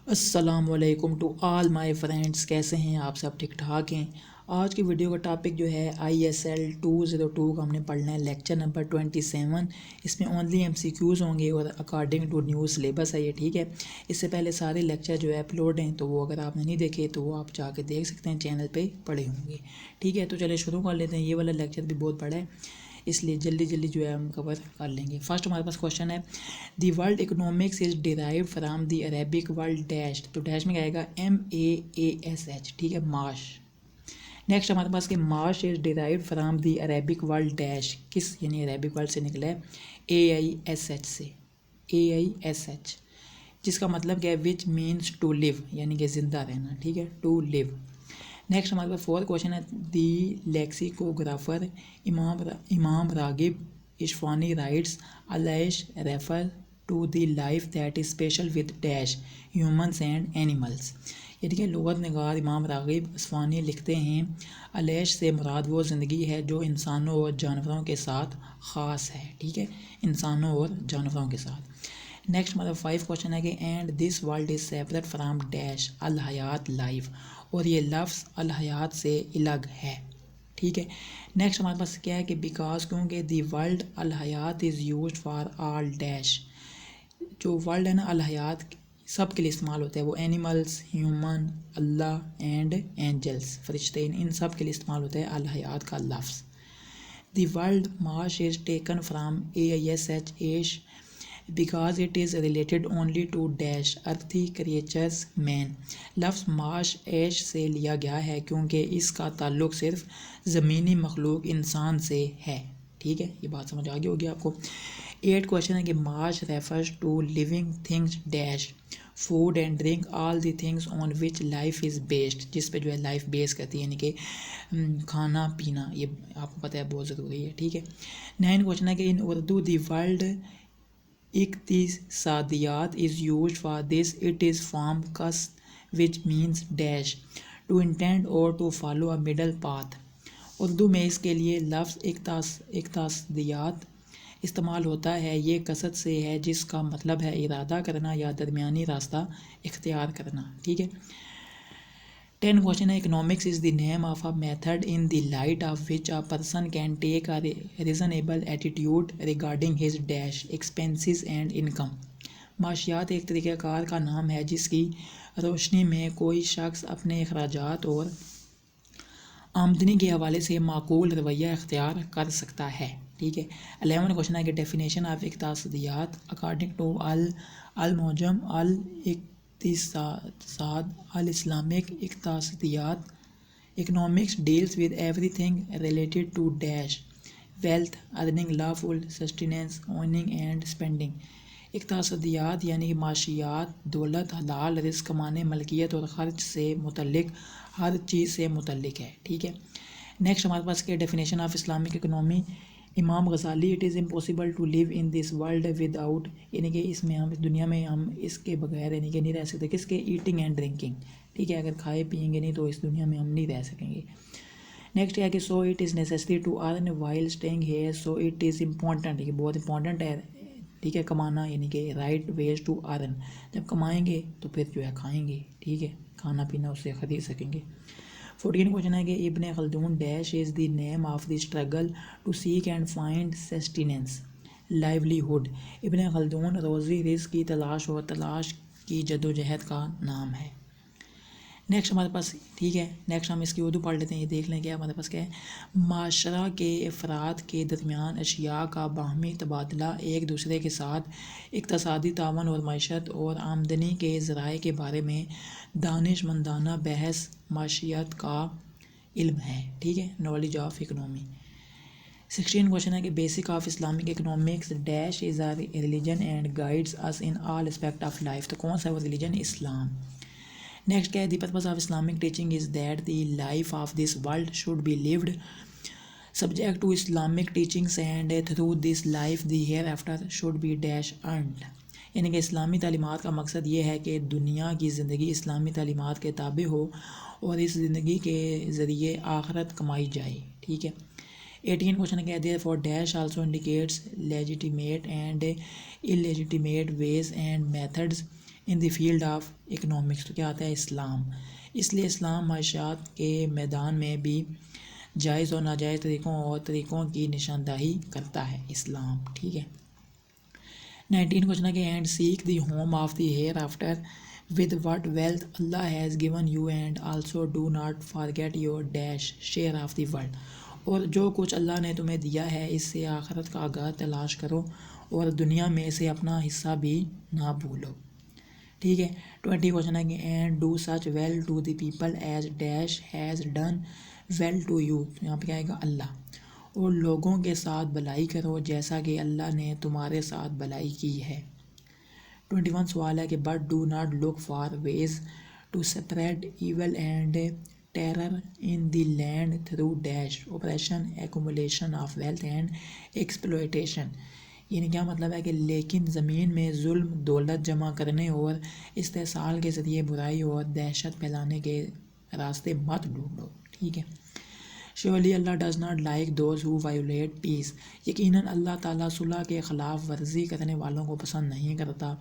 السلام علیکم to all my friends, کیسے ہیں آپ سب؟ ٹھیک ٹھاک ہیں؟ آج کی ویڈیو کا ٹاپک جو ہے ISL 202 کا ہم نے پڑھنا ہے، لیکچر نمبر 27۔ اس میں اونلی MCQs ہوں گے اور اکارڈنگ ٹو نیو سلیبس ہے یہ، ٹھیک ہے۔ اس سے پہلے سارے لیکچر جو ہے اپلوڈ ہیں، تو وہ اگر آپ نے نہیں دیکھے تو وہ آپ جا کے دیکھ سکتے ہیں، چینل پہ پڑے ہوں گے، ٹھیک ہے۔ تو چلے شروع کر لیتے ہیں۔ یہ والا لیکچر بھی بہت بڑا ہے، اس لیے جلدی جلدی جو ہے ہم کور کر لیں گے۔ فرسٹ ہمارے پاس کوشچن ہے، دی world economics is derived from the Arabic world dash, تو ڈیش میں کیا آئے گا MAASH، ٹھیک ہے، معاش۔ نیکسٹ ہمارے پاس کہ معاش is derived from the Arabic world dash, کس یعنی عربک ورلڈ سے نکلا ہے AISH سے، AISH، جس کا مطلب کیا ہے وچ مینس ٹو لیو، یعنی کہ زندہ رہنا، ٹھیک ہے، ٹو لیو۔ نیکسٹ ہمارے پاس فورتھ کوشچن ہے، the lexicographer Imam Raghib Isfahani writes علیش refer to the life that is special with dash humans and animals, یعنی کہ لغت نگار امام راغب اصفہانی لکھتے ہیں علیش سے مراد وہ زندگی ہے جو انسانوں اور جانوروں کے ساتھ خاص ہے، ٹھیک ہے، انسانوں اور جانوروں کے ساتھ۔ نیکسٹ مطلب 5 کوشچن ہے کہ and this world is separate from dash الحیات لائف، اور یہ لفظ الحیات سے الگ ہے، ٹھیک ہے۔ نیکسٹ ہمارے پاس کیا ہے کہ بیکاز کیونکہ دی ورلڈ الحیات is used for all dash, جو ورلڈ ہے نا الحیات سب کے لیے استعمال ہوتا ہے، وہ animals, human, Allah and angels, فرشتے، ان سب کے لیے استعمال ہوتا ہے الحیات کا لفظ۔ دی ورلڈ معاش از ٹیکن فرام AISH ایش because it is related only to dash earthly creatures man, لفظ معاش ایش سے لیا گیا ہے کیونکہ اس کا تعلق صرف زمینی مخلوق انسان سے ہے، ٹھیک ہے، یہ بات سمجھ آ گئی ہوگی آپ کو۔ 8 کوشچن ہے کہ معاش refers to living things dash food and drink all the things on which life is based, جس پہ جو ہے لائف بیس کرتی ہے، یعنی کہ کھانا پینا، یہ آپ کو پتہ ہے بہت ضروری ہے، ٹھیک ہے۔ 9 کوشچن ہے کہ ان اردو دی ورلڈ اقتصادیات is used for this, it is from cus which means dash to intend or to follow a middle path، Urdu میں اس کے لیے لفظ اقتصادیات استعمال ہوتا ہے، یہ قصد سے ہے جس کا مطلب ہے ارادہ کرنا یا درمیانی راستہ اختیار کرنا، ٹھیک ہے۔ 10 کوشچن ہے، economics is the name of a method in the light of which a person can take a reasonable attitude regarding his dash expenses and income, معاشیات ایک طریقہ کار کا نام ہے جس کی روشنی میں کوئی شخص اپنے اخراجات اور آمدنی کے حوالے سے معقول رویہ اختیار کر سکتا ہے، ٹھیک ہے۔ 11 کوشچن ہے کہ ڈیفینیشن آف اقتصادیات اکارڈنگ ٹو المعجم الاقتصاد الاسلامک اقتصادیات economics deals with everything related to dash wealth, earning, lawful sustenance, owning and spending، اقتصادیات یعنی کہ معاشیات دولت، حلال رزق کمانے، ملکیت اور خرچ سے متعلق ہر چیز سے متعلق ہے، ٹھیک ہے۔ نیکسٹ ہمارے پاس کیا definition of Islamic economy, Imam Ghazali it is impossible to live in this world without, یعنی کہ اس میں ہم اس دنیا میں ہم اس کے بغیر یعنی کہ نہیں رہ سکتے، کس کے؟ ایٹنگ اینڈ ڈرنکنگ، ٹھیک ہے، اگر کھائے پیئیں گے نہیں تو اس دنیا میں ہم نہیں رہ سکیں گے۔ نیکسٹ ہے کہ so it is necessary to earn while staying here, so it is important, یہ بہت امپورٹنٹ ہے، ٹھیک ہے، کمانا، یعنی کہ رائٹ ویز ٹو ارن، جب کمائیں گے تو پھر جو ہے کھائیں گے، ٹھیک ہے، کھانا پینا اس سے خرید سکیں گے۔ 14 کوشچن ہے کہ Ibn Khaldun dash is the name of the struggle to seek and find sustenance livelihood, Ibn Khaldun روزی رزق کی تلاش اور تلاش کی جدوجہد کا نام ہے۔ نیکسٹ ہمارے پاس، ٹھیک ہے، نیکسٹ ہم اس کی اردو پڑھ لیتے ہیں، یہ دیکھ لیں کیا ہمارے پاس کیا ہے۔ معاشرہ کے افراد کے درمیان اشیاء کا باہمی تبادلہ، ایک دوسرے کے ساتھ اقتصادی تعاون اور معیشت اور آمدنی کے ذرائع کے بارے میں دانش مندانہ بحث معیشت کا علم ہے، ٹھیک ہے، نالج آف اکنامی۔ 16 کوشچن ہے کہ basic of Islamic economics dash is a religion and guides us in all aspect of life, تو کون سا ہے وہ ریلیجن؟ اسلام۔ نیکسٹ کیا ہے، the purpose of Islamic teaching is that the life of this world should be lived subject to Islamic teachings and through this life the hereafter should be dash earned, یعنی کہ اسلامی تعلیمات کا مقصد یہ ہے کہ دنیا کی زندگی اسلامی تعلیمات کے تابع ہو اور اس زندگی کے ذریعے آخرت کمائی جائے، ٹھیک ہے۔ 18 کوشچن کیا ہے، therefore dash also indicates legitimate and illegitimate ways and methods in the field of economics. تو کیا آتا ہے؟ اسلام. اس لیے اسلام معاشیات کے میدان میں بھی جائز اور ناجائز طریقوں کی نشاندہی کرتا ہے اسلام. ٹھیک ہے. 19 کوشچن ہے کہ and seek the home of the hereafter with what wealth Allah has given you and also do not forget your dash share of the world. اور جو کچھ اللہ نے تمہیں دیا ہے اس سے آخرت کا گھر تلاش کرو اور دنیا میں سے اپنا حصہ بھی نہ بھولو. ٹھیک ہے. 20 کوشچن ہے کہ and do such well to the people as dash has done well to you. یہاں پہ کیا آئے گا؟ اللہ. اور لوگوں کے ساتھ بھلائی کرو جیسا کہ اللہ نے تمہارے ساتھ بھلائی کی ہے. 21 سوال ہے کہ but do not look for ways to spread evil and terror in the land through dash operation accumulation of wealth and exploitation. یعنی کیا مطلب ہے کہ لیکن زمین میں ظلم، دولت جمع کرنے اور استحصال کے ذریعے برائی اور دہشت پھیلانے کے راستے مت ڈھونڈو. ٹھیک ہے. Surely Allah does not like those who violate peace. یقیناً اللہ تعالیٰ صلح کے خلاف ورزی کرنے والوں کو پسند نہیں کرتا.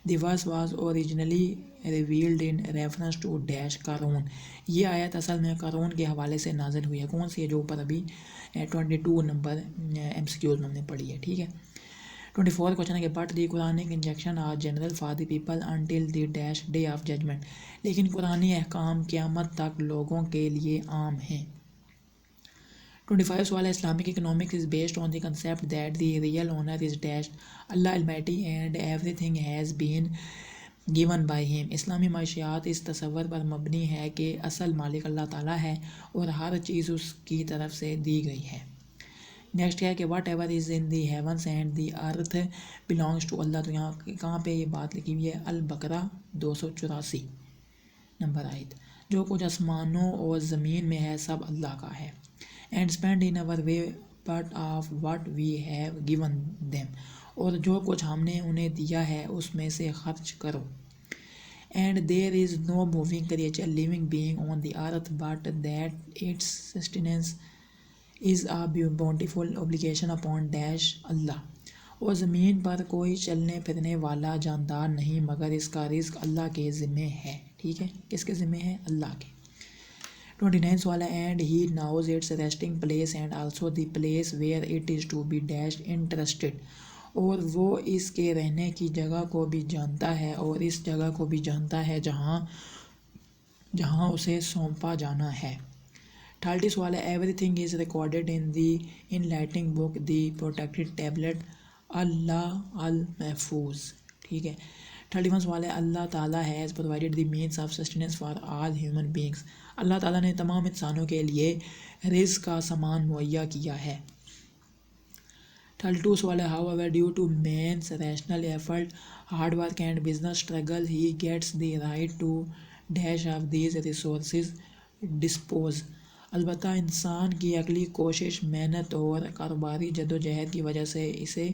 The verse was originally revealed in reference to dash قارون. یہ آیت اصل میں قارون کے حوالے سے نازل ہوئی ہے. کون سی ہے؟ جو اوپر ابھی 22 نمبر MCQs میں ہم نے پڑھی ہے. ٹھیک ہے. 24 کوشچن ہے کہ but the Quranic injection are general for the people until the dash day of judgment. لیکن قرآنی احکام قیامت تک لوگوں کے لیے عام ہیں. 25 سوال ہے Islamic economics is based on the concept that the real owner is dash Allah almighty and every thing has been given by him. اسلامی معاشیات اس تصور پر مبنی ہے کہ اصل مالک اللہ تعالیٰ ہے اور ہر چیز اس کی طرف سے دی گئی ہے. نیکسٹ ہے کہ whatever is in the heavens and the earth belongs to Allah. تو یہاں کہاں پہ یہ بات لکھی ہوئی ہے؟ البقرہ 284 نمبر آیت. جو کچھ آسمانوں اور زمین میں ہے سب اللہ کا ہے. And spend in our way but of what we have given them. اور جو کچھ ہم نے انہیں دیا ہے اس میں سے خرچ کرو. And there is no moving creature living being on the earth but that its sustenance is a bountiful obligation upon dash Allah. اور زمین پر کوئی چلنے پھرنے والا جاندار نہیں مگر اس کا رزق اللہ کے ذمے ہے. ٹھیک ہے. کس کے ذمے ہے؟ اللہ کے. 29 سوال ہے and he knows its resting place and also the place where it is to be dash interested. اور وہ اس کے رہنے کی جگہ کو بھی جانتا ہے اور اس جگہ کو بھی جانتا ہے جہاں اسے سونپا جانا ہے. 30 سوال ہے everything is recorded in the enlightening book the protected tablet اللہ المحفوظ. ٹھیک ہے. 31 سوال ہے اللہ تعالیٰ has provided the means of sustenance for all human beings. اللہ تعالیٰ نے تمام انسانوں کے لیے رزق کا سامان مہیا کیا ہے. 32 سوال ہے however due to men's rational effort hard work and business struggle he gets the right to dash of these resources dispose. البتہ انسان کی عقلی کوشش، محنت اور کاروباری جدوجہد کی وجہ سے اسے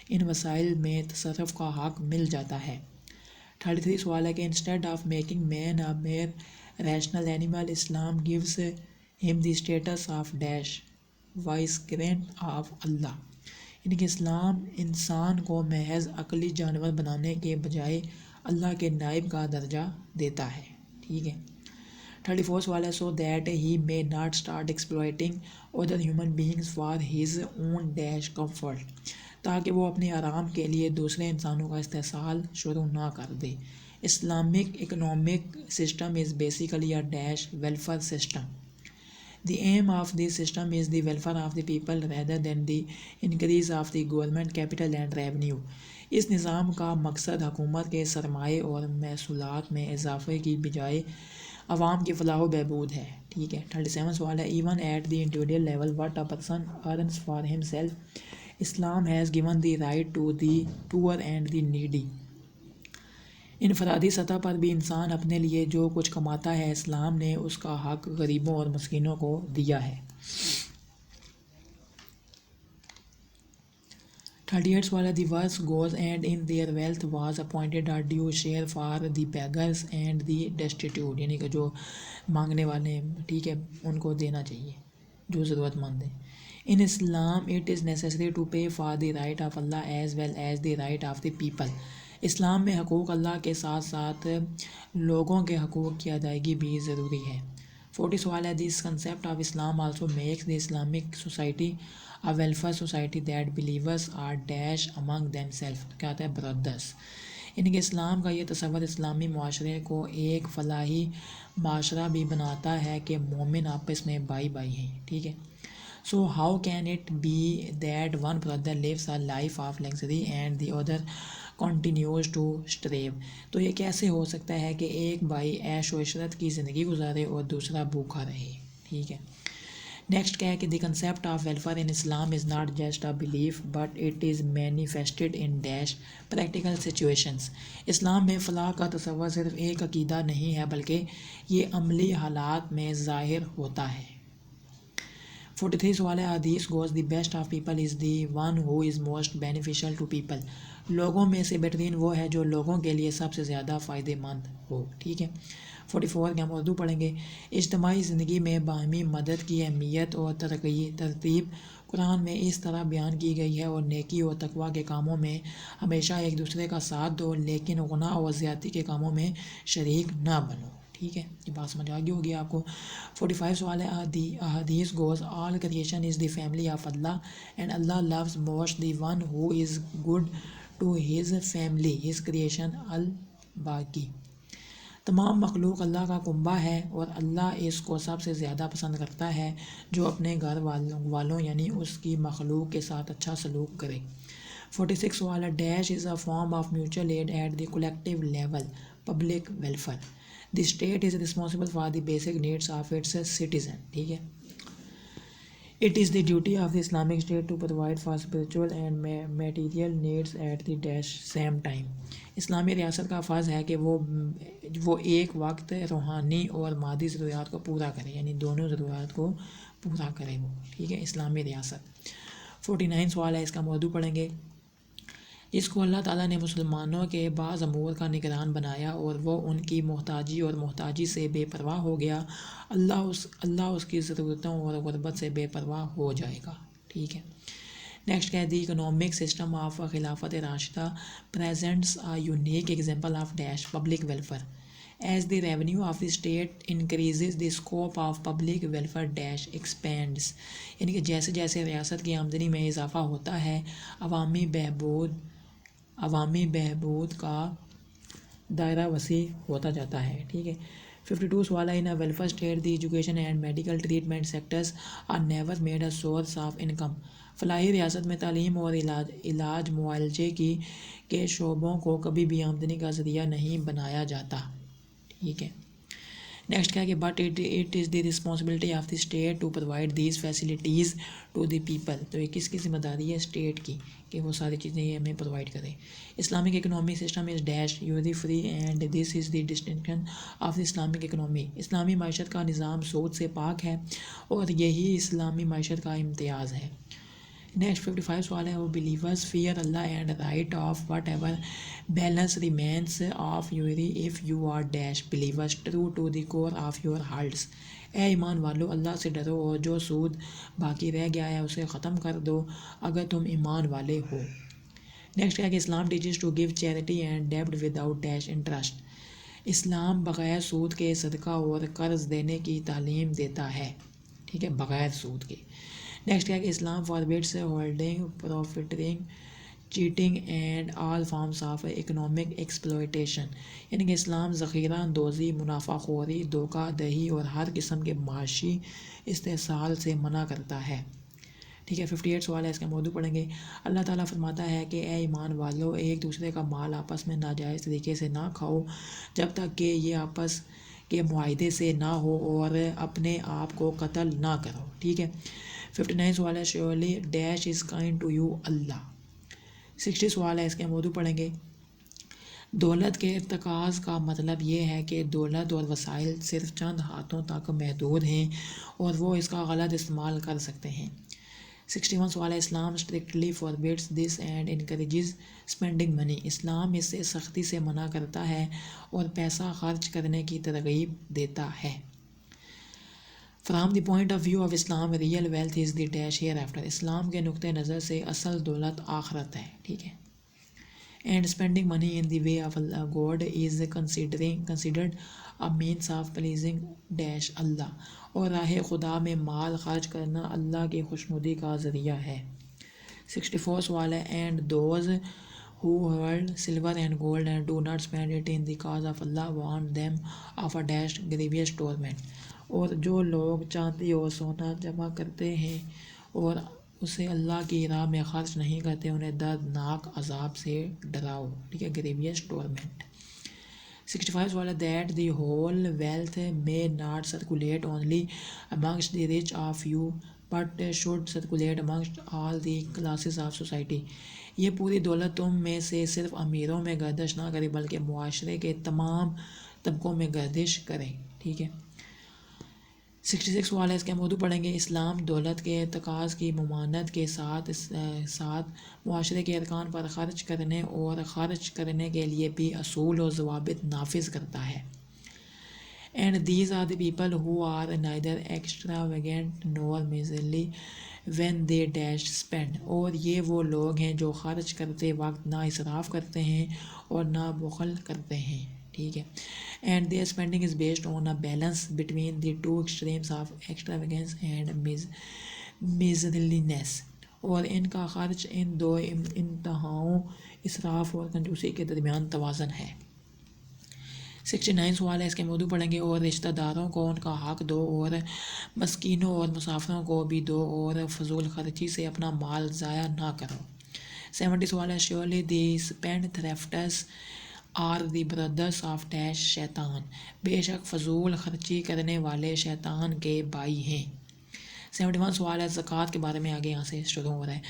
ان وسائل میں تصرف کا حق مل جاتا ہے. 33 سوال ہے کہ instead of making man a mere rational animal Islam gives him the status of dash vicegerent of Allah. یعنی کہ اسلام انسان کو محض عقلی جانور بنانے کے بجائے اللہ کے نائب کا درجہ دیتا ہے. ٹھیک ہے. 34 سوال ہے so that he may not start exploiting other human beings for his own dash comfort. تاکہ وہ اپنے آرام کے لیے دوسرے انسانوں کا استحصال شروع نہ کر دے. Islamic economic system is basically a dash welfare system. The aim of the system is the welfare of the people rather than the increase of the government capital and revenue. اس نظام کا مقصد حکومت کے سرمایے اور محصولات میں اضافے کی بجائے عوام کی فلاح و بہبود ہے. ٹھیک ہے. 37 سوال ہے even at the individual level what a person earns for himself Islam has given the right to the poor and the needy. انفرادی سطح پر بھی انسان اپنے لیے جو کچھ کماتا ہے اسلام نے اس کا حق غریبوں اور مسکینوں کو دیا ہے. 38 سوال ہے the verse goes and in their wealth was appointed a due share for the beggars and the destitute. یعنی کہ جو مانگنے والے ہیں ٹھیک ہے ان کو دینا چاہیے جو ضرورت مند ہیں. In Islam it is necessary to pay for the right of Allah as well as the right of the people. اسلام میں حقوق اللہ کے ساتھ ساتھ لوگوں کے حقوق کی ادائیگی بھی ضروری ہے۔ 40 سوال ہے، this concept of Islam also makes the Islamic society a welfare society that believers are dash among themselves، کیا آتا ہے برادرس، یعنی کہ اسلام کا یہ تصور اسلامی معاشرے کو ایک فلاحی معاشرہ بھی بناتا ہے کہ مومن آپس میں بھائی بھائی ہیں، ٹھیک ہے۔ So how can it be that one brother lives a life of luxury and the other continues to starve, تو یہ کیسے ہو سکتا ہے کہ ایک بھائی عیش و عشرت کی زندگی گزارے اور دوسرا بھوکا رہے، ٹھیک ہے۔ نیکسٹ کیا ہے کہ the concept of welfare in Islam is not just a belief but it is manifested in dash practical situations, اسلام میں فلاح کا تصور صرف ایک عقیدہ نہیں ہے بلکہ یہ عملی حالات میں ظاہر ہوتا ہے۔ 43 سوال ہے، حدیث goes the best of people is the one who is most beneficial to people, لوگوں میں سے بہترین وہ ہے جو لوگوں کے لیے سب سے زیادہ فائدہ مند ہو، ٹھیک ہے۔ 44 کے ہم اردو پڑھیں گے۔ اجتماعی زندگی میں باہمی مدد کی اہمیت اور ترتیب قرآن میں اس طرح بیان کی گئی ہے، اور نیکی اور تقویٰ کے کاموں میں ہمیشہ ایک دوسرے کا ساتھ دو لیکن گناہ اور زیادتی کے کاموں میں شریک نہ بنو، ٹھیک ہے، یہ بات سمجھ آ گئی ہوگی آپ کو۔ 45 سوال ہے، حدیث goes all creation is the family of Allah and Allah loves most the one who is good to his family his creation الباقی، تمام مخلوق اللہ کا کنبہ ہے اور اللہ اس کو سب سے زیادہ پسند کرتا ہے جو اپنے گھر والوں یعنی اس کی مخلوق کے ساتھ اچھا سلوک کرے۔ 46 سوال ہے، dash is a form of mutual aid at the collective level public welfare, the state is responsible for the basic needs of its citizen, ٹھیک ہے۔ It is the duty of the Islamic State to provide for spiritual and material needs at the same time، اسلامی ریاست کا فرض ہے کہ وہ ایک وقت روحانی اور مادی ضروریات کو پورا کرے، یعنی دونوں ضروریات کو پورا کرے وہ، ٹھیک ہے، اسلامی ریاست۔ 49 سوال ہے، اس کا موضوع پڑھیں گے۔ جس کو اللہ تعالیٰ نے مسلمانوں کے بعض امور کا نگران بنایا اور وہ ان کی محتاجی اور محتاجی سے بے پرواہ ہو گیا، اللہ اس کی ضرورتوں اور غربت سے بے پرواہ ہو جائے گا، ٹھیک ہے۔ نیکسٹ کیا ہے، دی اکنامک سسٹم آف خلافت راشدہ presents a unique example of dash public welfare, as the revenue of the state increases the scope of public welfare dash expands, یعنی کہ جیسے جیسے ریاست کی آمدنی میں اضافہ ہوتا ہے عوامی بہبود کا دائرہ وسیع ہوتا جاتا ہے، ٹھیک ہے۔ 52 سوال ہے، in welfare state the education and medical treatment sectors are never made a source of income, فلاحی ریاست میں تعلیم اور علاج معالجے کے شعبوں کو کبھی بھی آمدنی کا ذریعہ نہیں بنایا جاتا، ٹھیک ہے۔ نیکسٹ کیا کہ but it is the responsibility of the state to provide these facilities to the people, تو یہ کس کی ذمہ داری ہے، اسٹیٹ کی، کہ وہ ساری چیزیں یہ ہمیں پرووائڈ کرے۔ Islamic economic system is dash usury free and this is the distinction of the Islamic economy, اسلامی معیشت کا نظام سود سے پاک ہے اور یہی اسلامی معیشت کا امتیاز ہے۔ نیکسٹ 55 سوال ہے، وہ believers fear Allah and write off whatever balance remains of usury if you are dash believers true to the core of your hearts, اے ایمان والو اللہ سے ڈرو اور جو سود باقی رہ گیا ہے اسے ختم کر دو اگر تم ایمان والے ہو۔ نیکسٹ ہے کہ Islam teaches to give charity and ڈیبٹ وداؤٹ ڈیش انٹرسٹ، اسلام بغیر سود کے صدقہ اور قرض دینے کی تعلیم دیتا ہے، ٹھیک ہے، بغیر سود کے۔ نیکسٹ ہے کہ Islam forbids holding profiteering cheating and all forms of economic exploitation, یعنی کہ اسلام ذخیرہ اندوزی، منافع خوری، دھوکہ دہی اور ہر قسم کے معاشی استحصال سے منع کرتا ہے، ٹھیک ہے۔ 58 سوال ہے، اس کا موضوع پڑھیں گے۔ اللہ تعالیٰ فرماتا ہے کہ اے ایمان والو ایک دوسرے کا مال آپس میں ناجائز طریقے سے نہ کھاؤ جب تک کہ یہ آپس کے معاہدے سے نہ ہو اور اپنے آپ کو قتل نہ کرو، ٹھیک ہے۔ 59 سوال ہے، surely dash is kind to you Allah, 60 سوال ہے، اس کے موضوع پڑھیں گے۔ دولت کے ارتکاز کا مطلب یہ ہے کہ دولت اور وسائل صرف چند ہاتھوں تک محدود ہیں اور وہ اس کا غلط استعمال کر سکتے ہیں۔ 61 سوال ہے، Islam strictly forbids this and encourages spending money, اسلام اس سے سختی سے منع کرتا ہے اور پیسہ خرچ کرنے کی ترغیب دیتا ہے۔ From the point of view of Islam real wealth is the dash hereafter, اسلام کے نقطۂ نظر سے اصل دولت آخرت ہے، ٹھیک ہے۔ And spending money in the way of God is considered a means of pleasing dash اللہ، اور راہ خدا میں مال خرچ کرنا اللہ کی خوشنودی کا ذریعہ ہے۔ 64 سوال ہے and those who hold silver and gold and do not spend it in the cause of Allah warn them of a dash grievous torment، اور جو لوگ چاندی اور سونا جمع کرتے ہیں اور اسے اللہ کی راہ میں خرچ نہیں کرتے انہیں دردناک عذاب سے ڈراؤ، ٹھیک ہے، grievous torment۔ 65 سوال ہے that the whole wealth may not circulate only amongst the rich of you but should circulate amongst all the classes of society، یہ پوری دولت تم میں سے صرف امیروں میں گردش نہ کرے بلکہ معاشرے کے تمام طبقوں میں گردش کرے، ٹھیک ہے۔ 66 سوال ہے، اس کے موضوع پڑھیں گے اسلام دولت کے تقاض کی ممانعت کے ساتھ معاشرے کے ارکان پر خرچ کرنے اور خرچ کرنے کے لیے بھی اصول و ضوابط نافذ کرتا ہے۔ And these are the people who are neither extravagant nor miserly when they dash spend، اور یہ وہ لوگ ہیں جو خرچ کرتے وقت نہ اسراف کرتے ہیں اور نہ بخل کرتے ہیں، ٹھیک ہے۔ And their spending is based on a balance between the two extremes of extravagance and miserliness، اور ان کا خرچ ان دو انتہاؤں اسراف اور کنجوسی کے درمیان توازن ہے۔ 69 سوال ہے، اس کے موضوع پڑھیں گے اور رشتہ داروں کو ان کا حق دو اور مسکینوں اور مسافروں کو بھی دو اور فضول خرچی سے اپنا مال ضائع نہ کرو۔ 70 سوال ہے surely the spendthrifters are the brothers of dash شیطان، بے شک فضول خرچی کرنے والے شیطان کے بھائی ہیں۔ 71 سوال ہے زکوٰۃ کے بارے میں، آگے یہاں سے شروع ہو رہا ہے۔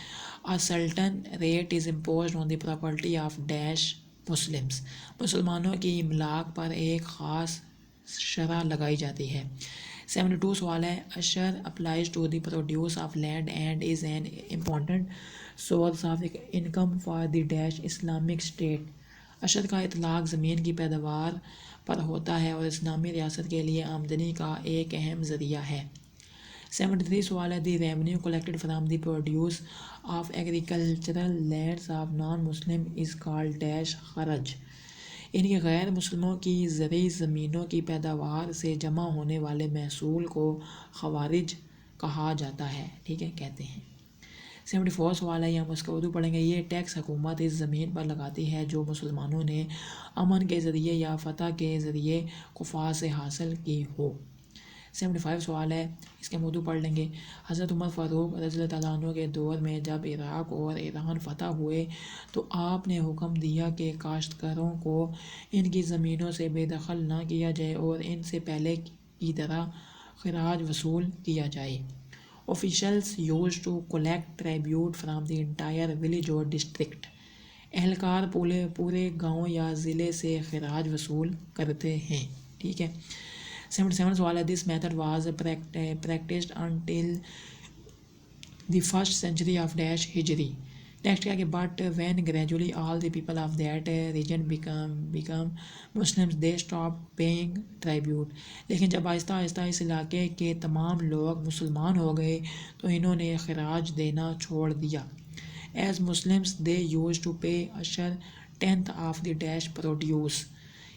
A certain rate is imposed on the property of dash Muslims, مسلمانوں کی املاک پر ایک خاص شرح لگائی جاتی ہے۔ 72 سوال ہے اشر applies to the produce of land and is an important source of income for the dash Islamic state، اشر کا اطلاق زمین کی پیداوار پر ہوتا ہے اور اسلامی ریاست کے لیے آمدنی کا ایک اہم ذریعہ ہے۔ 73 سوال ہے the revenue collected from the produce of agricultural lands of non Muslim is called dash خرج، ان کے غیر مسلموں کی زرعی زمینوں کی پیداوار سے جمع ہونے والے محصول کو خوارج کہا جاتا ہے، ٹھیک ہے، کہتے ہیں۔ 74 سوال ہے، یہ ہم اس کا اردو پڑھیں گے۔ یہ ٹیکس حکومت اس زمین پر لگاتی ہے جو مسلمانوں نے امن کے ذریعے یا فتح کے ذریعے کفار سے حاصل کی ہو۔ 75 سوال ہے، اس کے موضوع پڑھ لیں گے۔ حضرت عمر فاروق رضی اللہ تعالیٰ عنہ کے دور میں جب عراق اور ایران فتح ہوئے تو آپ نے حکم دیا کہ کاشتکاروں کو ان کی زمینوں سے بے دخل نہ کیا جائے اور ان سے پہلے کی طرح خراج وصول کیا جائے۔ Officials used to collect tribute from the entire village or district، اہلکار پورے گاؤں یا ضلع سے خراج وصول کرتے ہیں، ٹھیک ہے۔ 77 سوال ہے this method was practised until the first century of dash ہجری، نیکسٹ کیا کہ but when gradually all the people of that region became Muslims they stop paying tribute, لیکن جب آہستہ آہستہ اس علاقے کے تمام لوگ مسلمان ہو گئے تو انہوں نے خراج دینا چھوڑ دیا۔ As Muslims they use to pay اشر 10th of the dash produce,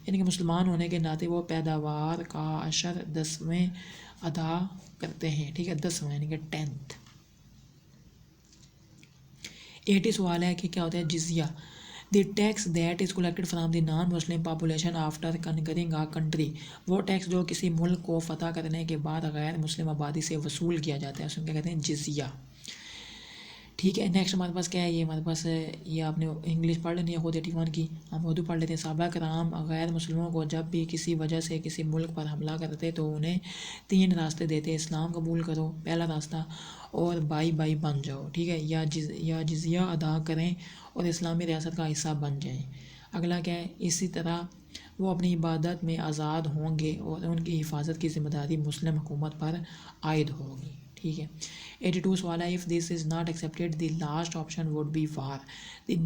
یعنی کہ مسلمان ہونے کے ناطے وہ پیداوار کا اشر 10ویں ادا کرتے ہیں، ٹھیک ہے، 10واں یعنی کہ 10th۔ 80 سوال ہے کہ کیا ہوتا ہے جزیہ، the tax that is collected from the non Muslim population after conquering a country, وہ ٹیکس جو کسی ملک کو فتح کرنے کے بعد غیر مسلم آبادی سے وصول کیا جاتا ہے، اس کو کیا کہتے ہیں جزیہ، ٹھیک ہے۔ نیکسٹ ہمارے پاس کیا ہے، یہ ہمارے پاس یہ آپ نے انگلش پڑھ لینی ہے خود 81 کی، ہم اردو پڑھ لیتے ہیں۔ صحابہ کرام غیر مسلموں کو جب بھی کسی وجہ سے کسی ملک پر حملہ کرتے تو انہیں 3 راستے دیتے، اسلام قبول کرو پہلا راستہ، اور بائی بن جاؤ، ٹھیک ہے، یا جزیہ ادا کریں اور اسلامی ریاست کا حصہ بن جائیں۔ اگلا کیا ہے، اسی طرح وہ اپنی عبادت میں آزاد ہوں گے اور ان کی حفاظت کی ذمہ داری مسلم حکومت پر عائد ہوگی، ٹھیک ہے۔ 82 سوال ہے if this is not accepted the last option would be war، the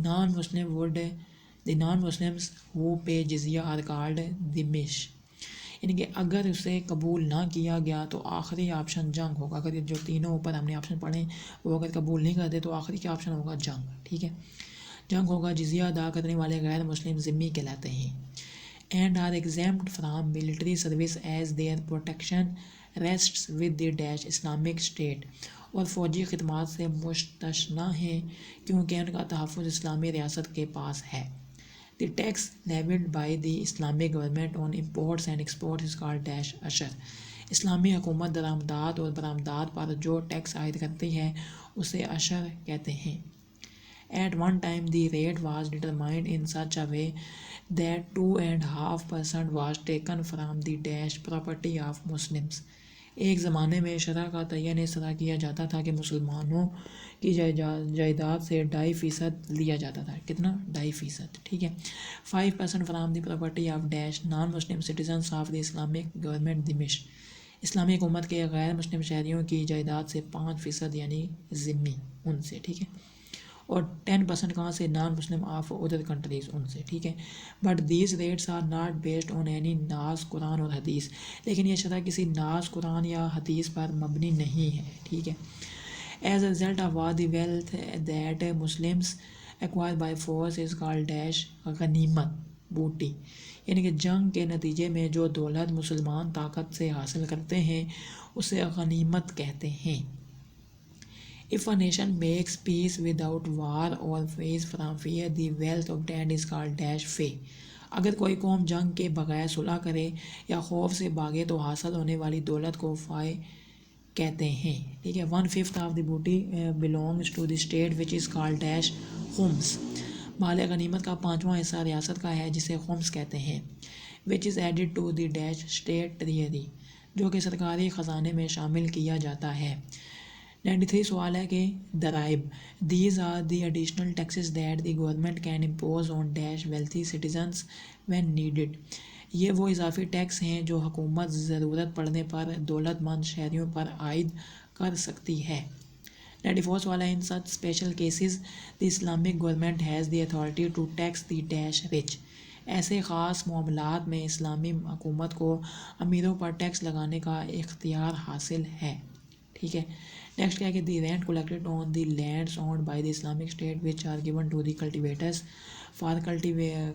non-Muslims who pay jizya are called dhimmish، یعنی کہ اگر اسے قبول نہ کیا گیا تو آخری آپشن جنگ ہوگا، اگر جو تینوں اوپر ہم نے آپشن پڑھیں وہ اگر قبول نہیں کرتے تو آخری کیا آپشن ہوگا، جنگ، ٹھیک ہے۔ جنگوں کا جزیہ ادا کرنے والے غیر مسلم ذمی کہلاتے ہیں. And are exempt from military service as their protection rests with the dash Islamic state. اور فوجی خدمات سے مستثنیٰ ہیں کیونکہ ان کا تحفظ اسلامی ریاست کے پاس ہے. The tax levied by the Islamic government on imports and exports is called dash اشر. اسلامی حکومت درآمدات اور برآمدات پر جو ٹیکس عائد کرتی ہے اسے اشر کہتے ہیں. At one time the rate was determined in such a way that 2.5% was taken from the dash property of Muslims. ایک زمانے میں شرح کا تعین اس طرح کیا جاتا تھا کہ مسلمانوں کی جائیداد سے 2.5% لیا جاتا تھا. کتنا؟ 2.5%. ٹھیک ہے. 5% from the property of dash naan Muslim citizens of the Islamic government دمشق. اسلامی حکومت کے غیر مسلم شہریوں کی جائیداد سے 5% یعنی ذمی ان سے. ٹھیک ہے. اور 10% کہاں سے؟ Non Muslim of other countries ان سے. ٹھیک ہے. But these rates are not based on any ناز قرآن اور حدیث. لیکن یہ شرح کسی ناز قرآن یا حدیث پر مبنی نہیں ہے. ٹھیک ہے. As a result of war the wealth that Muslims acquire by force is called dash غنیمت بوٹی. یعنی کہ جنگ کے نتیجے میں جو دولت مسلمان طاقت سے حاصل کرتے ہیں اسے غنیمت کہتے ہیں. If a nation makes peace without war or flees from fear, the wealth obtained is called dash fay. اگر کوئی قوم جنگ کے بغیر صلح کرے یا خوف سے بھاگے تو حاصل ہونے والی دولت کو فائے کہتے ہیں. ٹھیک ہے. 1/5 of the booty belongs to the state which is called dash khums. مال غنیمت کا 5واں حصہ ریاست کا ہے جسے خمس کہتے ہیں. which is added to the dash state treasury. جو کہ سرکاری خزانے میں شامل کیا جاتا ہے. 93 سوال ہے کہ درائب. These are the additional taxes that the government can impose on dash wealthy citizens when needed. یہ وہ اضافی ٹیکس ہیں جو حکومت ضرورت پڑنے پر دولت مند شہریوں پر عائد کر سکتی ہے. 94 سوال ہے. In such special cases the Islamic government has the authority to tax the dash rich. ایسے خاص معاملات میں اسلامی حکومت کو امیروں پر ٹیکس لگانے کا اختیار حاصل ہے. ٹھیک ہے. نیکسٹ کیا ہے کہ the rent collected on the lands owned by the Islamic state which are given to the cultivators for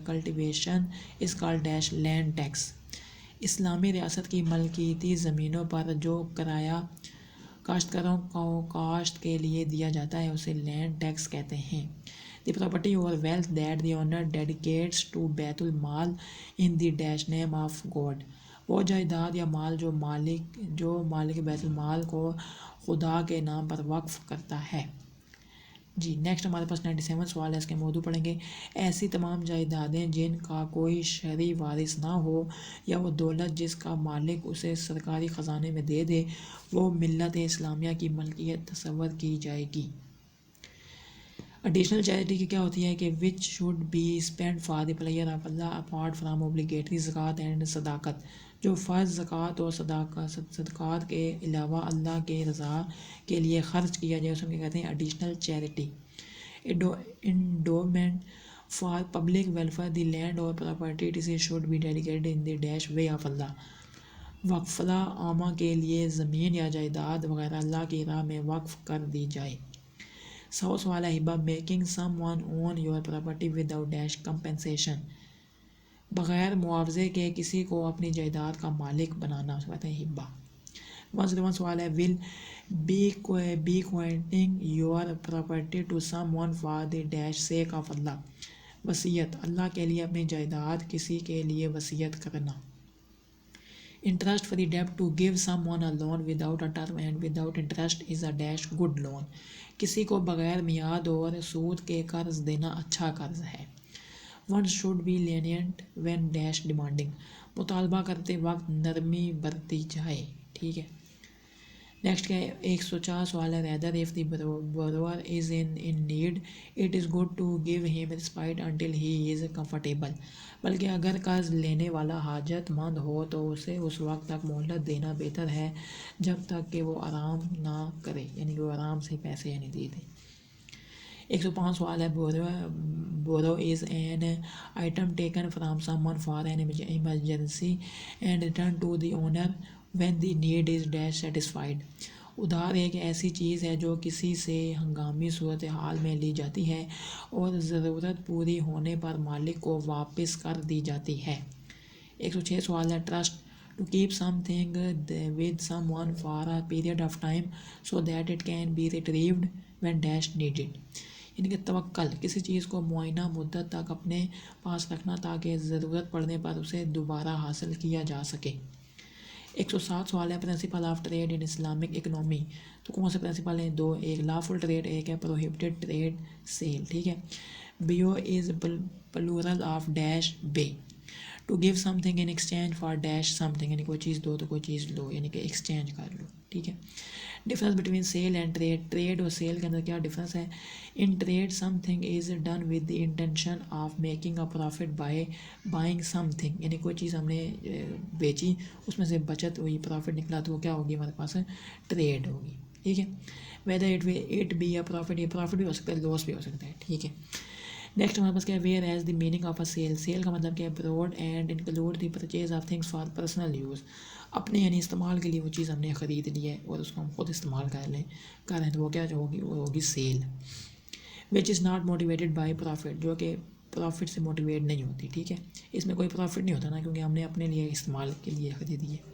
cultivation is called dash land tax. اسلامی ریاست کی ملکیتی زمینوں پر جو کرایہ کاشتکاروں کو کاشت کے لیے دیا جاتا ہے اسے لینڈ ٹیکس کہتے ہیں. دی پراپرٹی اور wealth that the owner dedicates to بیت المال in the dash name of God. وہ جائیداد یا مال جو مالک بیت المال کو خدا کے نام پر وقف کرتا ہے. جی نیکسٹ ہمارے پاس 97 سوال ہے. اس کے موضوع پڑھیں گے. ایسی تمام جائیدادیں جن کا کوئی شرعی وارث نہ ہو یا وہ دولت جس کا مالک اسے سرکاری خزانے میں دے دے وہ ملت اسلامیہ کی ملکیت تصور کی جائے گی. ایڈیشنل چیریٹی کی کیا ہوتی ہے کہ which should be spend for the pleasure of Allah apart from obligatory زکوٰۃ اینڈ صداقت. جو فرض زکوٰۃ اور صدقات کے علاوہ اللہ کے رضا کے لیے خرچ کیا جائے اسے کہتے ہیں additional charity. Endowment for public welfare the land اور property it should be dedicated in the dash way of Allah. وقفہ عامہ کے لیے زمین یا جائیداد وغیرہ اللہ کی راہ میں وقف کر دی جائے. 100 سوال ہے. ہبہ making someone own your property without dash compensation. بغیر معاوضے کے کسی کو اپنی جائیداد کا مالک بنانا اسے کہتے ہیں ہبہ. 101 سوال ہے. Will bequeathing your property to someone for the dash sake of Allah. وصیت. اللہ کے لیے اپنی جائیداد کسی کے لیے وصیت کرنا. Interest for the debt to give someone a loan without a term and without interest is a dash good loan. کسی کو بغیر میعاد اور سود کے قرض دینا اچھا قرض ہے. One should be lenient when dash demanding. مطالبہ کرتے وقت نرمی برتی جائے. ٹھیک ہے. نیکسٹ کیا ہے. 104 سوال ہے. Rather if the borrower is in need it is good to give him respite until he is comfortable. بلکہ اگر قرض لینے والا حاجت مند ہو تو اسے اس وقت تک مہلت دینا بہتر ہے جب تک کہ وہ آرام نہ کرے یعنی کہ وہ آرام سے پیسے یعنی دے دے. 105 سوال ہے. borrow is an item taken from someone for an emergency and returned to the owner when the need is dash satisfied. ادھار ایک ایسی چیز ہے جو کسی سے ہنگامی صورتحال میں لی جاتی ہے اور ضرورت پوری ہونے پر مالک کو واپس کر دی جاتی ہے۔ 106 سوال ہے trust to keep something with someone for a period of time so that it can be retrieved when dash needed, یعنی کہ توکل کسی چیز کو معینہ مدت تک اپنے پاس رکھنا تاکہ ضرورت پڑنے پر اسے دوبارہ حاصل کیا جا سکے۔ 107 سوال ہے principle of trade in Islamic economy, تو کون سے پرنسپل ہیں؟ دو، ایک لافل ٹریڈ، ایک ہے پروہیبٹڈ ٹریڈ سیل، ٹھیک ہے۔ بیو از پلورل آف ڈیش بے، to give something in exchange for dash something, یعنی کوئی چیز دو تو کوئی چیز لو، یعنی کہ ایکسچینج کر لو، ٹھیک ہے۔ Difference between sale and trade, trade اور سیل کے اندر کیا ڈفرینس ہے؟ In trade something is done with the intention of making a profit by buying something, یعنی کوئی چیز ہم نے بیچی، اس میں سے بچت ہوئی، پروفٹ نکلا، تو وہ کیا ہوگی ہمارے پاس؟ ٹریڈ ہوگی، ٹھیک ہے۔ Whether it be a profit, یہ پروفٹ بھی ہو سکتا ہے، لاس بھی ہو سکتا ہے، ٹھیک ہے۔ نیکسٹ ہمارے پاس کیا ہے؟ Where is the meaning of a sale, sale کا مطلب کیا ہے؟ Broad and include the purchase of things for personal use, اپنے یعنی استعمال کے لیے وہ چیز ہم نے خرید لی ہے اور اس کو ہم خود استعمال کر رہے ہیں، تو وہ کیا ہوگی؟ وہ ہوگی sale. Which is not motivated by profit, جو کہ پروفٹ سے موٹیویٹ نہیں ہوتی، ٹھیک ہے۔ اس میں کوئی پروفٹ نہیں ہوتا نا، کیونکہ ہم نے اپنے لیے استعمال کے لیے خریدی ہے۔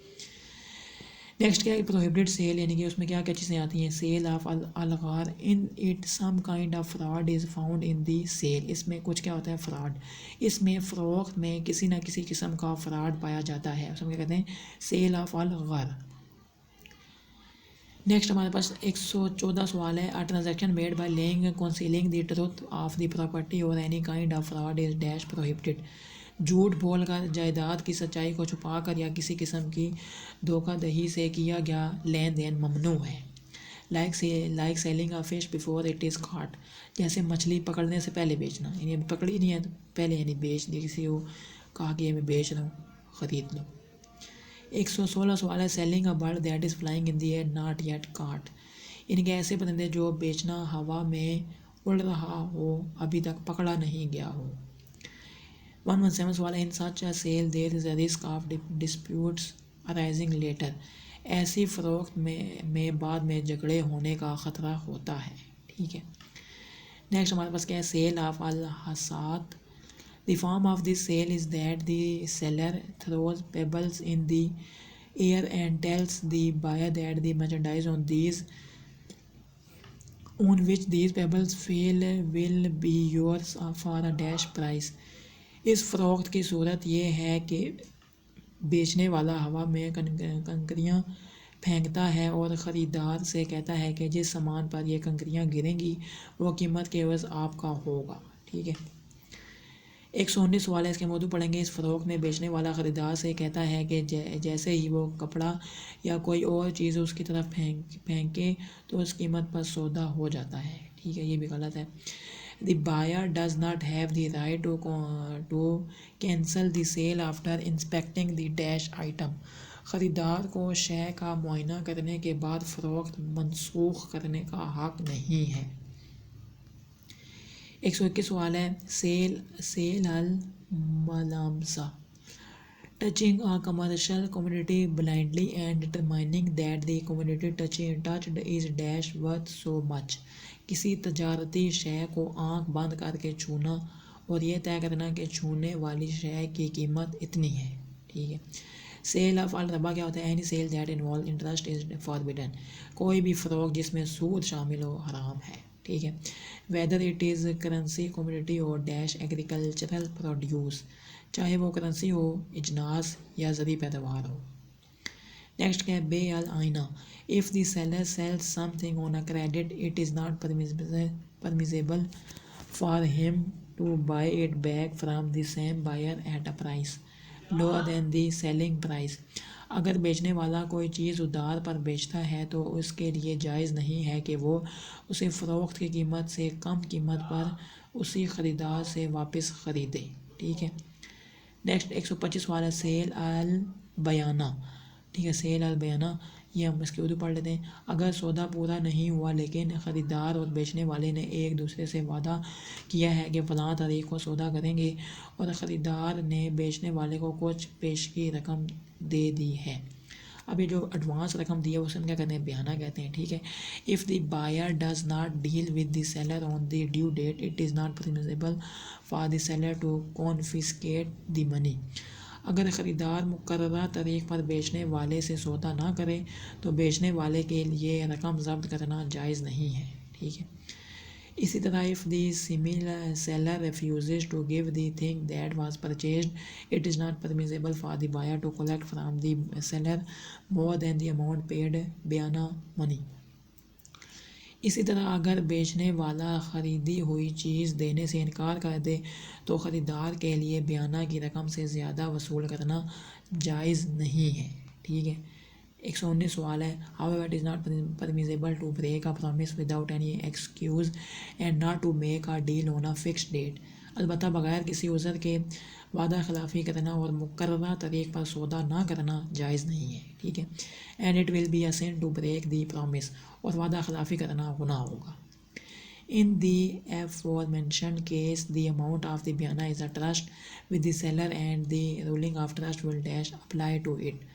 نیکسٹ کیا ہے؟ پروہیبٹڈ سیل، یعنی کہ اس میں کیا کیا چیزیں آتی ہیں؟ سیل آف الغار، in it some kind of fraud is found in the sale, اس میں کچھ کیا ہوتا ہے؟ فراڈ، اس میں فروخت میں کسی نہ کسی قسم کا فراڈ پایا جاتا ہے، اس میں کیا کہتے ہیں؟ Sale of الغار۔ نیکسٹ ہمارے پاس 114 سوال ہے، transaction made by lying concealing the truth of the property اور any kind of fraud is dash prohibited, جھوٹ بول کر، جائیداد کی سچائی کو چھپا کر یا کسی قسم کی دھوکہ دہی سے کیا گیا لین دین ممنوع ہے۔ Like selling a fish before it is caught, جیسے مچھلی پکڑنے سے پہلے بیچنا، یعنی ابھی پکڑی نہیں ہے تو پہلے یعنی بیچ دی، کسی کو کہا کہ یہ میں بیچ رہا ہوں، خرید لو۔ 116 سوال ہے، selling a bird that is flying in the air not yet caught, یعنی کہ ایسے پرندے جو بیچنا ہوا میں اڑ رہا ہو، ابھی تک پکڑا نہیں گیا ہو۔ 117 سوال ہے، in such a sale there is a risk of disputes arising later, ایسی فروخت میں بعد میں جھگڑے ہونے کا خطرہ ہوتا ہے، ٹھیک ہے۔ نیکسٹ ہمارے پاس کیا ہے؟ سیل آف الحصات، the form of the sale is that the seller throws pebbles in the air and tells the buyer that the merchandise on which these pebbles fall will be yours for a dash price, اس فروخت کی صورت یہ ہے کہ بیچنے والا ہوا میں کنکریاں پھینکتا ہے اور خریدار سے کہتا ہے کہ جس سامان پر یہ کنکریاں گریں گی وہ قیمت کے عوض آپ کا ہوگا، ٹھیک ہے۔ 119 سوال ہے، اس کے موضوع پڑھیں گے۔ اس فروخت میں بیچنے والا خریدار سے کہتا ہے کہ جیسے ہی وہ کپڑا یا کوئی اور چیز اس کی طرف پھینکے تو اس قیمت پر سودا ہو جاتا ہے، ٹھیک ہے، یہ بھی غلط ہے۔ The buyer does not have the right to cancel the sale after inspecting the dash item، خریدار کو شے کا معائنہ کرنے کے بعد فروخت منسوخ کرنے کا حق نہیں ہے۔ 121 سوال ہے، سیل الملامسہ، touching a commercial commodity blindly and determining that the commodity touched is dash worth so much، کسی تجارتی شے کو آنکھ بند کر کے چھونا اور یہ طے کرنا کہ چھونے والی شے کی قیمت اتنی ہے، ٹھیک ہے۔ سیل آف الربا کیا ہوتا ہے؟ Any sale that involve interest is forbidden, کوئی بھی فروخت جس میں سود شامل ہو حرام ہے، ٹھیک ہے۔ Whether it is currency commodity اور ڈیش ایگریکلچرل پروڈیوس، چاہے وہ کرنسی ہو، اجناس یا زرعی پیداوار ہو۔ نیکسٹ کیا ہے؟ بے العینہ، if the seller sells something on a credit it is not permissible for him to buy it back from the same buyer at a price lower than the selling price، اگر بیچنے والا کوئی چیز ادھار پر بیچتا ہے تو اس کے لیے جائز نہیں ہے کہ وہ اسے فروخت کی قیمت سے کم قیمت پر اسی خریدار سے واپس خریدے، ٹھیک ہے۔ نیکسٹ 125 سوال ہے، سیل البیانہ، ٹھیک ہے، سیل البیانہ، یہ ہم اس کی اردو پڑھ لیتے ہیں۔ اگر سودا پورا نہیں ہوا لیکن خریدار اور بیچنے والے نے ایک دوسرے سے وعدہ کیا ہے کہ فلاں تاریخ کو سودا کریں گے اور خریدار نے بیچنے والے کو کچھ پیشگی رقم دے دی ہے، اب یہ جو ایڈوانس رقم دی ہے اس میں کیا کہتے ہیں؟ بیانہ کہتے ہیں، ٹھیک ہے. If the buyer does not deal with the seller on the due date it is not permissible for the seller to confiscate the money. اگر خریدار مقررہ تاریخ پر بیچنے والے سے سودا نہ کرے تو بیچنے والے کے لیے رقم ضبط کرنا جائز نہیں ہے، ٹھیک ہے. اسی طرح if the seller refuses to give the thing that was purchased it is not permissible for the buyer to collect from the seller more than the amount paid بیانہ money. اسی طرح اگر بیچنے والا خریدی ہوئی چیز دینے سے انکار کر دے تو خریدار کے لیے بیانہ کی رقم سے زیادہ وصول کرنا جائز نہیں ہے، ٹھیک ہے. 119 سوال ہے however it is not permissible to break a promise without any excuse and not to make a deal on a fixed date. البتہ بغیر کسی عذر کے وعدہ خلافی کرنا اور مقررہ تاریخ پر سودا نہ کرنا جائز نہیں ہے، ٹھیک ہے. and it will be a sin to break the promise اور وعدہ خلافی کرنا گناہ ہوگا. In the aforementioned case the amount of the بیانہ is a trust with the seller and the ruling of trust will dash apply to it.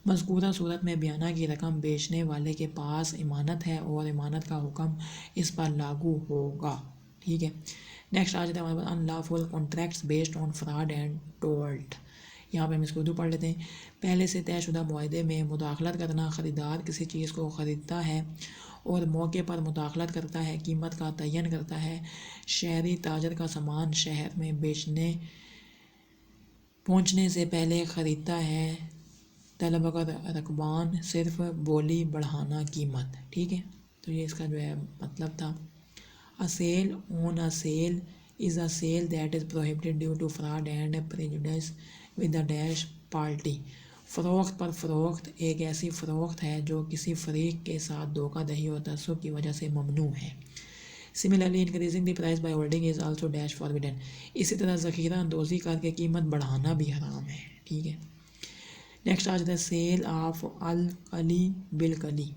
مذکورہ صورت میں بیانہ کی رقم بیچنے والے کے پاس امانت ہے اور امانت کا حکم اس پر لاگو ہوگا، ٹھیک ہے. نیکسٹ آ جاتے ہیں ہمارے پاس unlawful contracts based on fraud and tort. یہاں پہ ہم اس کو اردو پڑھ لیتے ہیں. پہلے سے طے شدہ معاہدے میں مداخلت کرنا. خریدار کسی چیز کو خریدتا ہے اور موقع پر مداخلت کرتا ہے، قیمت کا تعین کرتا ہے. شہری تاجر کا سامان شہر میں پہنچنے سے پہلے خریدتا ہے. طلبہ رکبان صرف بولی بڑھانا قیمت، ٹھیک ہے. تو یہ اس کا جو ہے مطلب تھا. A sale on a sale is a sale that is prohibited due to fraud and prejudice with the dash party. فروخت پر فروخت ایک ایسی فروخت ہے جو کسی فریق کے ساتھ دھوکہ دہی اور تعصب کی وجہ سے ممنوع ہے. Similarly, increasing the price by holding is also dash forbidden. اسی طرح ذخیرہ اندوزی کر کے قیمت بڑھانا بھی حرام ہے، ٹھیک ہے. نیکسٹ آ جاتا ہے سیل آف الکلی بالکلی.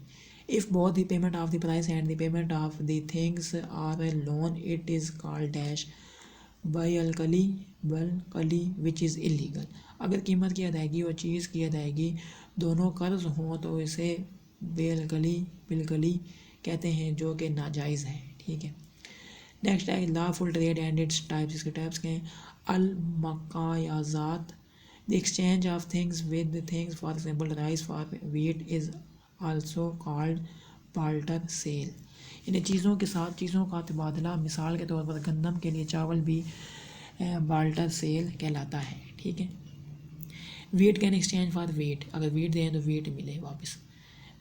If both the payment of the price and the payment of the things are a loan it is called dash by الکلی بالکلی which is illegal. اگر قیمت کی ادائیگی اور چیز کی ادائیگی دونوں قرض ہوں تو اسے بالکلی کہتے ہیں جو کہ ناجائز ہے، ٹھیک ہے. نیکسٹ ہے lawful trade and its types. اس کے ٹائپس کے ہیں المقایضات. The exchange of things with things, for example rice for wheat is also called barter sale. یعنی چیزوں کے ساتھ چیزوں کا تبادلہ. مثال کے طور پر گندم کے لیے چاول بھی بالٹر سیل کہلاتا ہے، ٹھیک ہے. wheat can exchange for wheat. اگر wheat دیں تو wheat ملے واپس.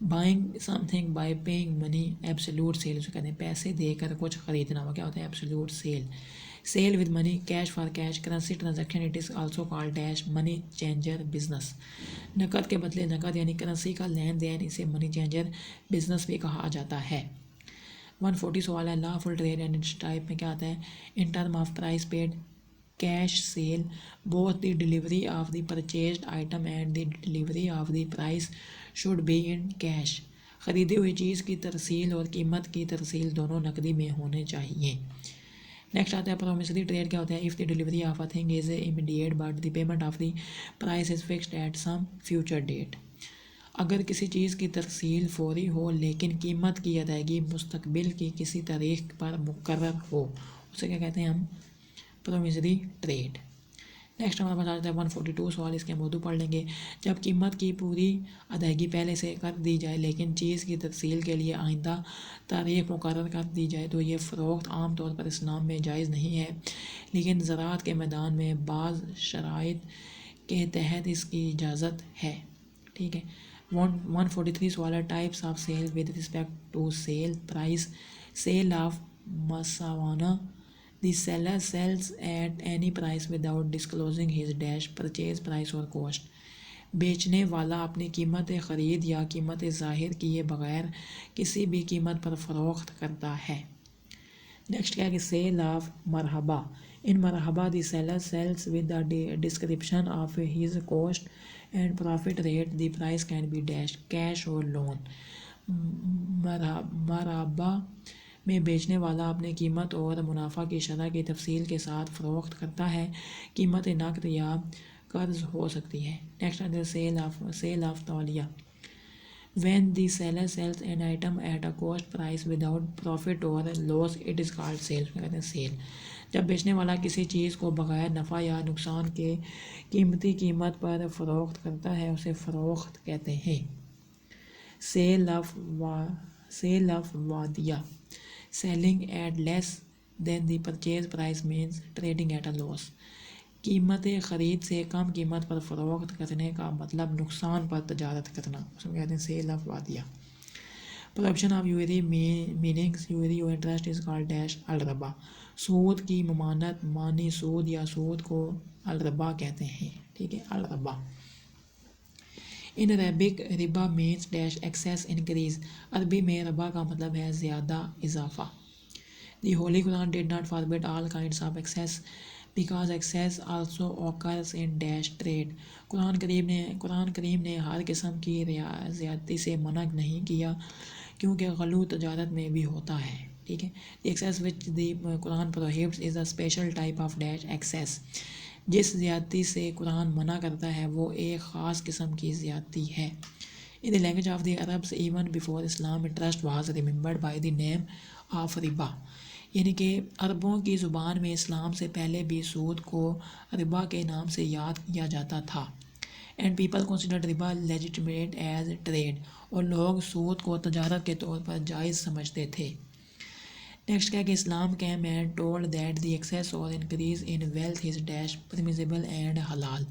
buying something by paying money absolute sale. اسے کہتے ہیں پیسے دے کر کچھ خریدنا. وہ کیا ہوتا ہے؟ absolute sale. sale with money cash for cash currency transaction it is also called dash money changer business. نقد کے بدلے نقد یعنی کرنسی کا لین دین اسے منی چینجر بزنس بھی کہا جاتا ہے. 140 سوال ہے lawful trade and its type میں کیا آتا ہے؟ in term of price paid cash sale both the delivery of the purchased item and the delivery of the price should be in cash. خریدی ہوئی چیز کی ترسیل اور قیمت کی ترسیل دونوں نقدی میں ہونے چاہیے. نیکسٹ آتا ہے promissory trade. کیا ہوتا ہے؟ if the delivery of a thing is immediate but the payment of the price is fixed at some future date. اگر کسی چیز کی ترسیل فوری ہو لیکن قیمت کی ادائیگی مستقبل کی کسی تاریخ پر مقرر ہو اسے کیا کہتے ہیں ہم؟ promissory trade. نیکسٹ ہمارے پاس آ جاتا ہے 142 سوال. اس کے ہم اردو پڑھ لیں گے. جب قیمت کی پوری ادائیگی پہلے سے کر دی جائے لیکن چیز کی ترسیل کے لیے آئندہ تاریخ مقرر کر دی جائے تو یہ فروخت عام طور پر اسلام میں جائز نہیں ہے، لیکن زراعت کے میدان میں بعض شرائط کے تحت اس کی اجازت ہے، ٹھیک ہے. 143 سوال ہے types of sale with respect to sale price. Sale of مساوانہ. The seller sells at any price without disclosing his dash purchase price or cost. بیچنے والا اپنی قیمت خرید یا قیمت ظاہر کیے بغیر کسی بھی قیمت پر فروخت کرتا ہے. نیکسٹ کیا ہے کہ سیل آف مرحبا. ان مرحبا the seller sells with the description of his cost and profit rate. The price can be dash cash or loan. مرحبا میں بیچنے والا اپنی قیمت اور منافع کی شرح کی تفصیل کے ساتھ فروخت کرتا ہے. قیمت نقد یا قرض ہو سکتی ہے. نیکسٹ سیل آف تولیہ. When the seller sells an item at a cost price without profit or loss, it is called sale. میں کہتے ہیں سیل. جب بیچنے والا کسی چیز کو بغیر نفع یا نقصان کے قیمتی قیمت پر فروخت کرتا ہے اسے فروخت کہتے ہیں. سیل آف وادیہ. Selling at less than the purchase price means trading at a loss. قیمت خرید سے کم قیمت پر فروخت کرنے کا مطلب نقصان پر تجارت کرنا، اس میں کہتے ہیں سیل آف وادیہ. پروہیبشن آف یوری میننگس یوری اور انٹرسٹ از کالڈ ڈیش الربا. سود کی ممانعت معنی سود یا سود کو الربا کہتے ہیں. ٹھیک ہے، الربا. ان عربک ربا مینس ڈیش ایکسیس انکریز. عربی میں ربا کا مطلب ہے زیادہ اضافہ. The holy Quran did not forbid all kinds of excess because excess also occurs in dash trade. Quran کریم نے ہر قسم کی زیادتی سے منع نہیں کیا کیونکہ غلو تجارت میں بھی ہوتا ہے. ٹھیک ہے. The excess which the Quran prohibits is a special type of dash excess. جس زیادتی سے قرآن منع کرتا ہے وہ ایک خاص قسم کی زیادتی ہے. In the language of the Arabs even before Islam, interest was remembered by the name of ربا. یعنی کہ عربوں کی زبان میں اسلام سے پہلے بھی سود کو ربا کے نام سے یاد کیا جاتا تھا. اینڈ پیپل کنسیڈرڈ ربا لیجیٹمیٹ ایز ٹریڈ. اور لوگ سود کو تجارت کے طور پر جائز سمجھتے تھے. نیکسٹ کیا کہ اسلام came and told that the excess or increase in wealth is dash permissible and halal.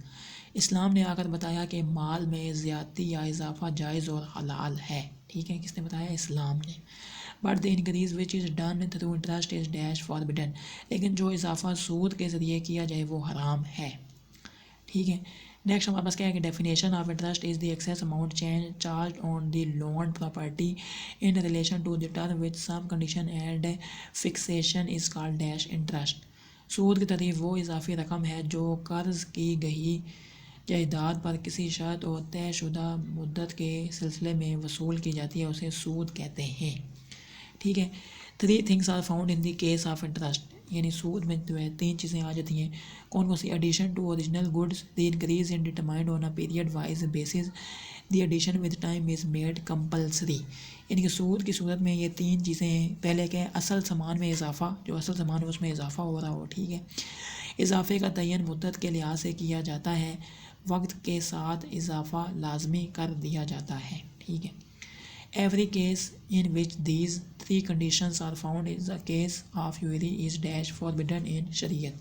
اسلام نے آ کر بتایا کہ مال میں زیادتی یا اضافہ جائز اور حلال ہے. ٹھیک ہے، کس نے بتایا؟ اسلام نے. But the increase which is done through interest is dash forbidden. لیکن جو اضافہ سود کے ذریعے کیا جائے وہ حرام ہے. ٹھیک ہے. نیکسٹ ہمارے پاس کیا ہے کہ definition of interest is the excess amount charge on the loan property in relation to the term with some condition and fixation is called dash interest. سود کی تعریف وہ اضافی رقم ہے جو قرض کی گئی جائیداد پر کسی شرط اور طے شدہ مدت کے سلسلے میں وصول کی جاتی ہے، اسے سود کہتے ہیں. ٹھیک ہے. 3 things are found in the case of interest. یعنی سود میں جو ہے 3 چیزیں آ جاتی ہیں. کون سی؟ Addition to original goods. The increase in determined on a period wise basis. The addition with time is made compulsory. یعنی کہ سود کی صورت میں یہ 3 چیزیں، پہلے کہ اصل سامان میں اضافہ، جو اصل سامان ہے اس میں اضافہ ہو رہا ہو. ٹھیک ہے. اضافے کا تعین مدت کے لحاظ سے کیا جاتا ہے، وقت کے ساتھ اضافہ لازمی کر دیا جاتا ہے. ٹھیک ہے. Every case in which these 3 conditions are found is a case of usury is dash forbidden in شریعت.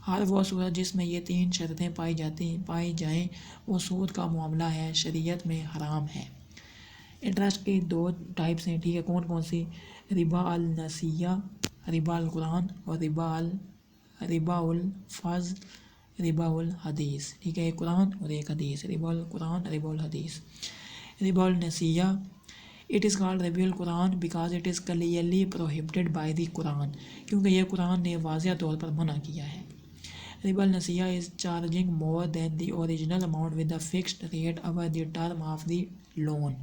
ہر وہ صورت جس میں یہ 3 شرطیں پائی جائیں وہ سود کا معاملہ ہے، شریعت میں حرام ہے. انٹرسٹ کی 2 ٹائپس ہیں. ٹھیک ہے. کون سی؟ ربا النسیہ، ربا القرآن، اور ربا الفضل، ربا الحدیث. ٹھیک ہے. ایک قرآن اور ایک حدیث. ربا القرآن، ربا الحدیث. ربا النسیہ It is called ربا القرآن because it is clearly prohibited by the قرآن. کیونکہ یہ قرآن نے واضح طور پر منع کیا ہے. ربا النسیہ is charging more than the original amount with a fixed rate over the term of the loan.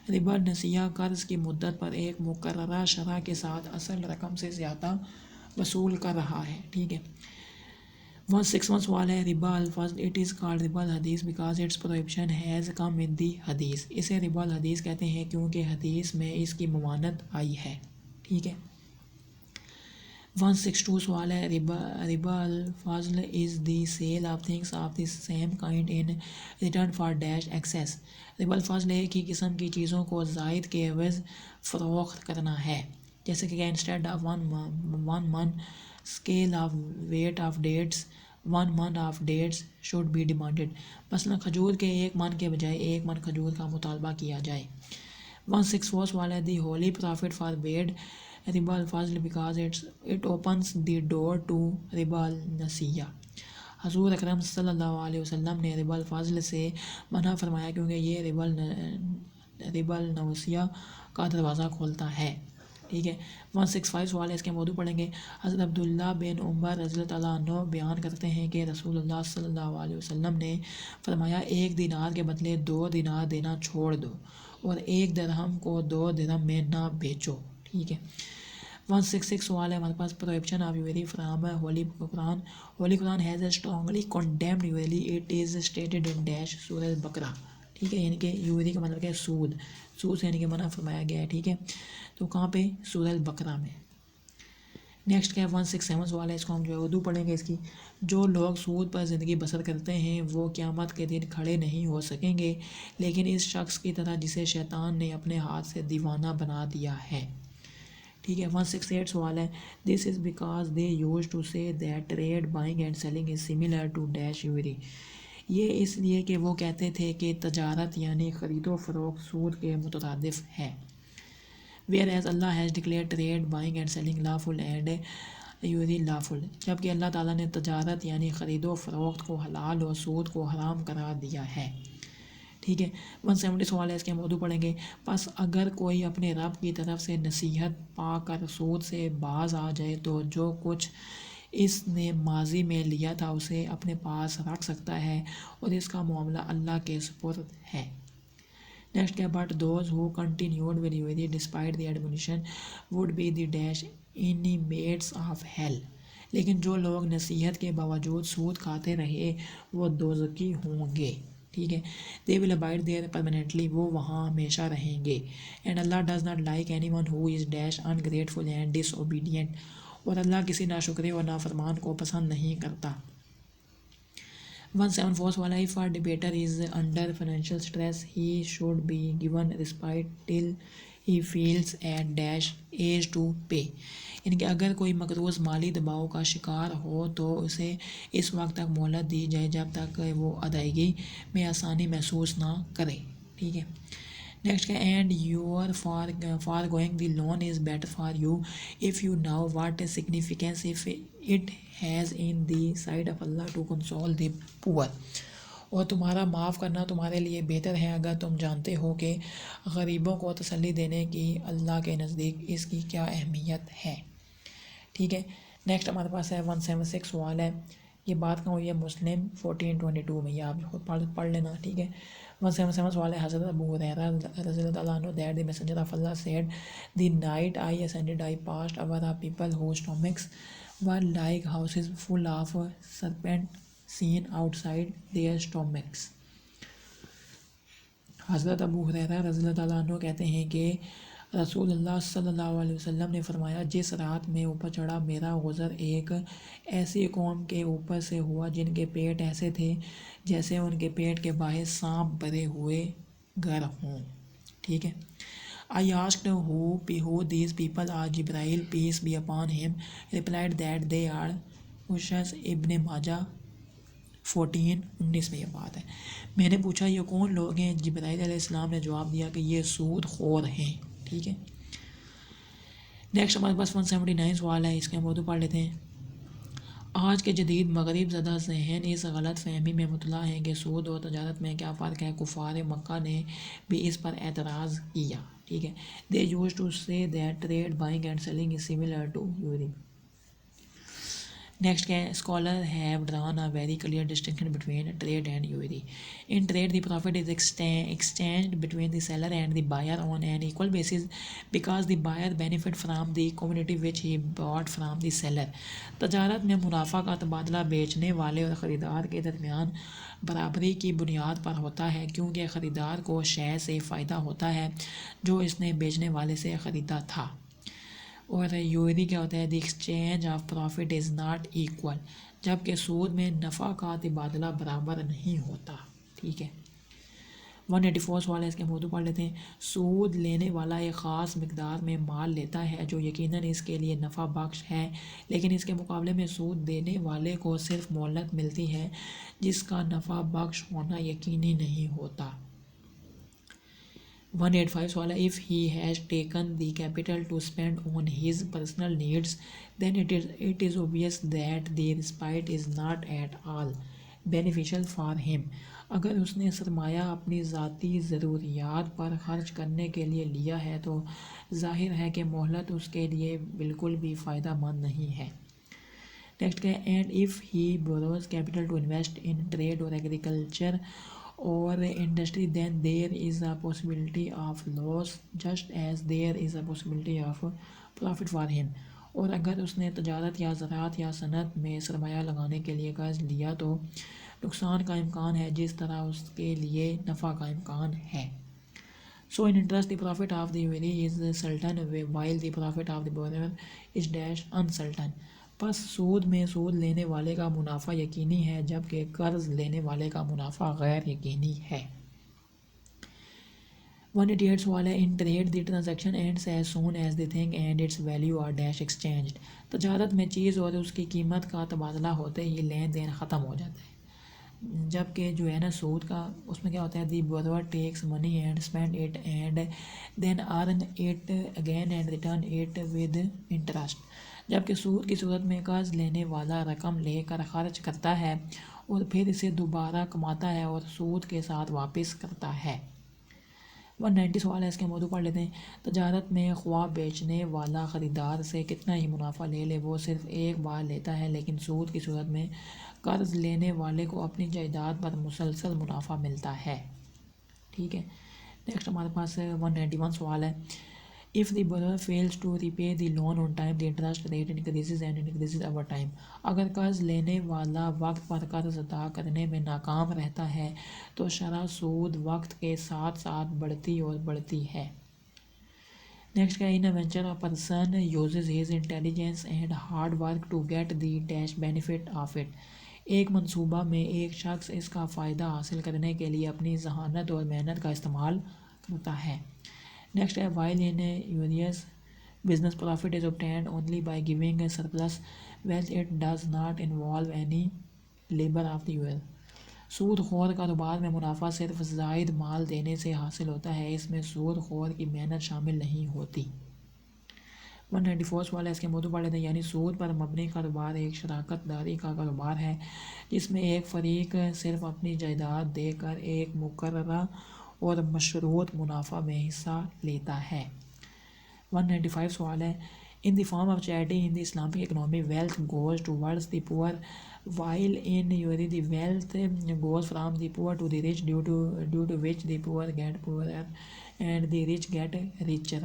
ربا النسیہ قرض کی مدت پر ایک مقررہ شرح کے ساتھ اصل رقم سے زیادہ وصول کر رہا ہے. ٹھیک ہے. 161 سوال ہے ربا الفضل. اٹ از کالڈ ربا الحدیث بیکاز اٹس پروہیبشن ہیز کم ان دی حدیث. اسے ربا الحدیث کہتے ہیں کیونکہ حدیث میں اس کی ممانعت آئی ہے. ٹھیک ہے. 162 سوال ہے ربا الفضل is the sale of things of the same kind in return for dash excess. ربا الفضل ایک ہی قسم کی چیزوں کو زائد کے عوض فروخت کرنا ہے. جیسے کہ انسٹیڈ آف 1 من scale of weight of dates 1 من of dates should be demanded. مثلا کھجور کے 1 من کے بجائے 1 من کھجور کا مطالبہ کیا جائے. 164 سوال ہے the holy prophet forbade ربا الفضل because it opens the door to ربا النسیہ. حضور اکرم صلی اللہ علیہ وسلم نے ربا الفضل سے منع فرمایا کیونکہ یہ ربا النسیہ کا دروازہ کھولتا ہے. ٹھیک ہے. 165 سوال ہے، اس کے موضوع پڑھیں گے. حضرت عبداللہ بن عمر رضی اللہ عنہ بیان کرتے ہیں کہ رسول اللہ صلی اللہ علیہ وسلم نے فرمایا 1 دینار کے بدلے 2 دینار دینا چھوڑ دو اور 1 درہم کو 2 درہم میں نہ بیچو. ٹھیک ہے. 166 سوال ہے ہمارے پاس prohibition of usury from holy Quran. Holy Quran has a strongly condemned usury. It is stated in dash سورہ بقرہ. ٹھیک ہے، یعنی کہ یوری کا مطلب کیا ہے سود، سود سے یعنی کہ منع فرمایا گیا ہے، ٹھیک ہے. تو کہاں پہ؟ سورہ البقرہ میں. نیکسٹ کیا ہے 167 سوال ہے، اس کو ہم جو ہے اردو پڑھیں گے اس کی. جو لوگ سود پر زندگی بسر کرتے ہیں وہ قیامت کے دن کھڑے نہیں ہو سکیں گے لیکن اس شخص کی طرح جسے شیطان نے اپنے ہاتھ سے دیوانہ بنا دیا ہے. ٹھیک ہے. 168 سوال ہے. This is because they use to say that trade buying and selling is similar to dash usury. یہ اس لیے کہ وہ کہتے تھے کہ تجارت یعنی خرید و فروخت سود کے مترادف ہے. Whereas Allah has declared trade, buying and selling lawful and یوری lawful. جبکہ اللہ تعالیٰ نے تجارت یعنی خرید و فروخت کو حلال اور سود کو حرام قرار دیا ہے. ٹھیک ہے. 170 سوال ہے، اس کے ہم اردو پڑھیں گے. پس اگر کوئی اپنے رب کی طرف سے نصیحت پا کر سود سے باز آ جائے تو جو کچھ اس نے ماضی میں لیا تھا اسے اپنے پاس رکھ سکتا ہے اور اس کا معاملہ اللہ کے سپرد ہے. نیکسٹ کیا، but those who continued with usury despite the admonition would be the dash inmates of hell. لیکن جو لوگ نصیحت کے باوجود سود کھاتے رہے وہ دوزخی ہوں گے. ٹھیک ہے. They will abide there permanently, وہ وہاں ہمیشہ رہیں گے. And Allah does not like anyone who is dash ungrateful and disobedient. اور اللہ کسی ناشکرے اور نافرمان کو پسند نہیں کرتا. 174 والا، if a debater is under financial stress he should be given respite till he feels at dash age to pay. یعنی کہ اگر کوئی مقروض مالی دباؤ کا شکار ہو تو اسے اس وقت تک مہلت دی جائے جب تک وہ ادائیگی میں آسانی محسوس نہ کرے. ٹھیک ہے. نیکسٹ کیا، and your forgoing the loan is better for you if you know what is significance of it has in the side of Allah to console the poor. اور تمہارا معاف کرنا تمہارے لیے بہتر ہے اگر تم جانتے ہو کہ غریبوں کو تسلی دینے کی اللہ کے نزدیک اس کی کیا اہمیت ہے. ٹھیک ہے. نیکسٹ ہمارے پاس ہے 176 سوال ہے. یہ بات کہاں ہوئی ہے؟ مسلم 1422 میں. یہ آپ خود پڑھ لینا. ٹھیک ہے. 177 سوال ہے. حضرت ابو ہریرہ رضی اللہ عنہ that the messenger of Allah said, the night I ascended I passed over a people whose stomachs were like houses full of serpents seen outside their stomachs. حضرت ابو ہریرہ رضی اللہ عنہ کہتے ہیں کہ رسول اللہ صلی اللہ علیہ وسلم نے فرمایا، جس رات میں اوپر چڑھا میرا گزر ایک ایسی قوم کے اوپر سے ہوا جن کے پیٹ ایسے تھے جیسے ان کے پیٹ کے باہر سانپ بھرے ہوئے گھر ہوں. ٹھیک ہے. I asked who these people are. Jibreel, peace be upon him, replied that they are Ushas ابن ماجہ 14:19 میں یہ بات ہے. میں نے پوچھا یہ کون لوگ ہیں؟ جبرائیل علیہ السلام نے جواب دیا کہ یہ سود خور ہیں. ٹھیک ہے. نیکسٹ ہمارے پاس 179 سوال ہے. اس کے ہم اردو پڑھ لیتے ہیں. آج کے جدید مغرب زدہ ذہن اس غلط فہمی میں مبتلا ہیں کہ سود اور تجارت میں کیا فرق ہے. کفار مکہ نے بھی اس پر اعتراض کیا. ٹھیک ہے. They used to say that trade, buying and selling is similar to usury. Next, scholars have drawn a very clear distinction between trade and usury. In trade, the profit is exchanged between the seller and the buyer on an equal basis because the buyer benefit from the commodity which he bought from the seller. تجارت میں منافع کا تبادلہ بیچنے والے اور خریدار کے درمیان برابری کی بنیاد پر ہوتا ہے کیونکہ خریدار کو شے سے فائدہ ہوتا ہے جو اس نے بیچنے والے سے خریدا تھا. اور یوری کیا ہوتا ہے؟ The exchange of profit is not equal. جبکہ سود میں نفع کا تبادلہ برابر نہیں ہوتا. ٹھیک ہے. 184 سوال ہے. اس کے موضوع پڑھ لیتے ہیں. سود لینے والا ایک خاص مقدار میں مال لیتا ہے جو یقیناً اس کے لیے نفع بخش ہے لیکن اس کے مقابلے میں سود دینے والے کو صرف مہلت ملتی ہے جس کا نفع بخش ہونا یقینی نہیں ہوتا. 185 سوال ہے. If he has taken the capital to spend on his personal needs then it is obvious that the respite is not at all beneficial for him. اگر اس نے سرمایہ اپنی ذاتی ضروریات پر خرچ کرنے کے لیے لیا ہے تو ظاہر ہے کہ مہلت اس کے لیے بالکل بھی فائدہ مند نہیں ہے. نیکسٹ کیا ہے؟ And if he borrows capital to invest in trade or agriculture or industry then there is a possibility of loss just as there is a possibility of profit for him. اور اگر اس نے تجارت یا زراعت یا صنعت میں سرمایہ لگانے کے لیے قرض لیا تو نقصان کا امکان ہے جس طرح اس کے لیے نفع کا امکان ہے. So in interest the profit of the usury is certain while the profit of the borrower is dash uncertain. پس سود میں سود لینے والے کا منافع یقینی ہے جبکہ قرض لینے والے کا منافع غیر یقینی ہے. 188 سوال ہے in trade the transaction ends as soon as the thing and its value are dash exchanged. تجارت میں چیز اور اس کی قیمت کا تبادلہ ہوتے ہی لین دین ختم ہو جاتا ہے، جبکہ جو ہے نا سود کا اس میں کیا ہوتا ہے دی borrower takes money and spend it and then earn it again and return it with interest. جبکہ سود کی صورت میں قرض لینے والا رقم لے کر خرچ کرتا ہے اور پھر اسے دوبارہ کماتا ہے اور سود کے ساتھ واپس کرتا ہے. 190 سوال ہے، اس کے موضوع پڑھ لیتے ہیں. تجارت میں خواہ بیچنے والا خریدار سے کتنا ہی منافع لے لے وہ صرف ایک بار لیتا ہے، لیکن سود کی صورت میں قرض لینے والے کو اپنی جائیداد پر مسلسل منافع ملتا ہے. ٹھیک ہے. نیکسٹ ہمارے پاس 191 سوال ہے. If the borrower fails to repay the loan on time, the interest rate increases and increases over time. اگر قرض لینے والا وقت پر قرض ادا کرنے میں ناکام رہتا ہے تو شرح سود وقت کے ساتھ ساتھ بڑھتی اور بڑھتی ہے. نیکسٹ کا in a venture a person uses his intelligence and hard work to get the dash benefit of it. ایک منصوبہ میں ایک شخص اس کا فائدہ حاصل کرنے کے لیے اپنی ذہانت اور محنت کا استعمال کرتا ہے. نیکسٹ ہے while in a usurious business profit is obtained only by giving a surplus wealth it does not involve any labor of the user. سود خور کاروبار میں منافع صرف زائد مال دینے سے حاصل ہوتا ہے، اس میں سود خور کی محنت شامل نہیں ہوتی. 194 سوال ہے، اس کے موضوع پڑھ لیتے ہیں. یعنی سود پر مبنی کاروبار ایک شراکت داری کا کاروبار ہے جس میں ایک فریق صرف اپنی جائیداد دے کر ایک مقررہ اور مشروط منافع میں حصہ لیتا ہے. 195 سوال ہے. In the form of charity in the Islamic economy, wealth goes towards the poor, while in usury the wealth goes from the poor to the rich, due to which the poor get poorer and the rich get richer.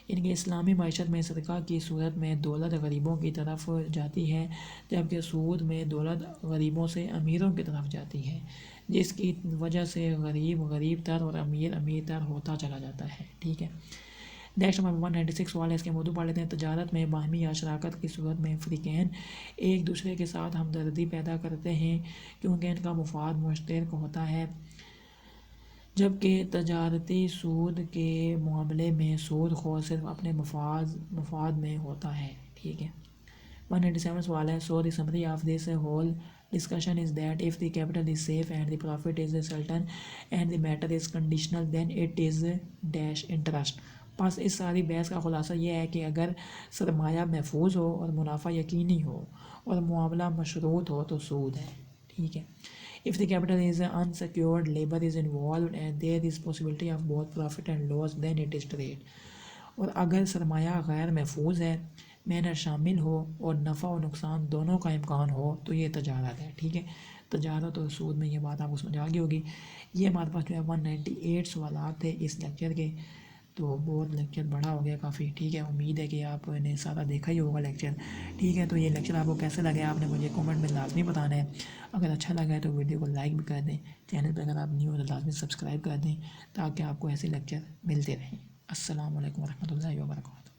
ان کے اسلامی معیشت میں صدقہ کی صورت میں دولت غریبوں کی طرف جاتی ہے جبکہ سود میں دولت غریبوں سے امیروں کی طرف جاتی ہے، جس کی وجہ سے غریب غریب تر اور امیر امیر تر ہوتا چلا جاتا ہے. ٹھیک ہے. نیکسٹ نمبر 196 سوال ہے، اس کے موضوع پڑھ لیتے ہیں. تجارت میں باہمی یا شراکت کی صورت میں فریقین ایک دوسرے کے ساتھ ہمدردی پیدا کرتے ہیں کیونکہ ان کا مفاد مشترک ہوتا ہے، جبکہ تجارتی سود کے معاملے میں سود خور صرف اپنے مفاد میں ہوتا ہے. ٹھیک ہے. 197 سوال ہے. So the summary of this whole discussion is that if the capital is safe and the profit is certain and the matter is conditional then it is dash interest. بس اس ساری بحث کا خلاصہ یہ ہے کہ اگر سرمایہ محفوظ ہو اور منافع یقینی ہو اور معاملہ مشروط ہو تو سود ہے. ٹھیک ہے. If the capital is unsecured, labor is involved and there is possibility of both profit and loss, then it is trade. اور اگر سرمایہ غیر محفوظ ہے، محنت شامل ہو اور نفع و نقصان دونوں کا امکان ہو تو یہ تجارت ہے. ٹھیک ہے. تجارت اور سود میں یہ بات آپ کو سمجھ آ گئی ہوگی. یہ ہمارے پاس جو ہے 198 سوالات تھے اس لیکچر کے، تو بہت لیکچر بڑا ہو گیا کافی. ٹھیک ہے. امید ہے کہ آپ نے سارا دیکھا ہی ہوگا لیکچر. ٹھیک ہے. تو یہ لیکچر آپ کو کیسے لگے آپ نے مجھے کمنٹ میں لازمی بتانا ہے. اگر اچھا لگا ہے تو ویڈیو کو لائک بھی کر دیں. چینل پہ اگر آپ نیو ہو تو لازمی سبسکرائب کر دیں تاکہ آپ کو ایسے لیکچر ملتے رہیں. السلام علیکم ورحمۃ اللہ وبرکاتہ.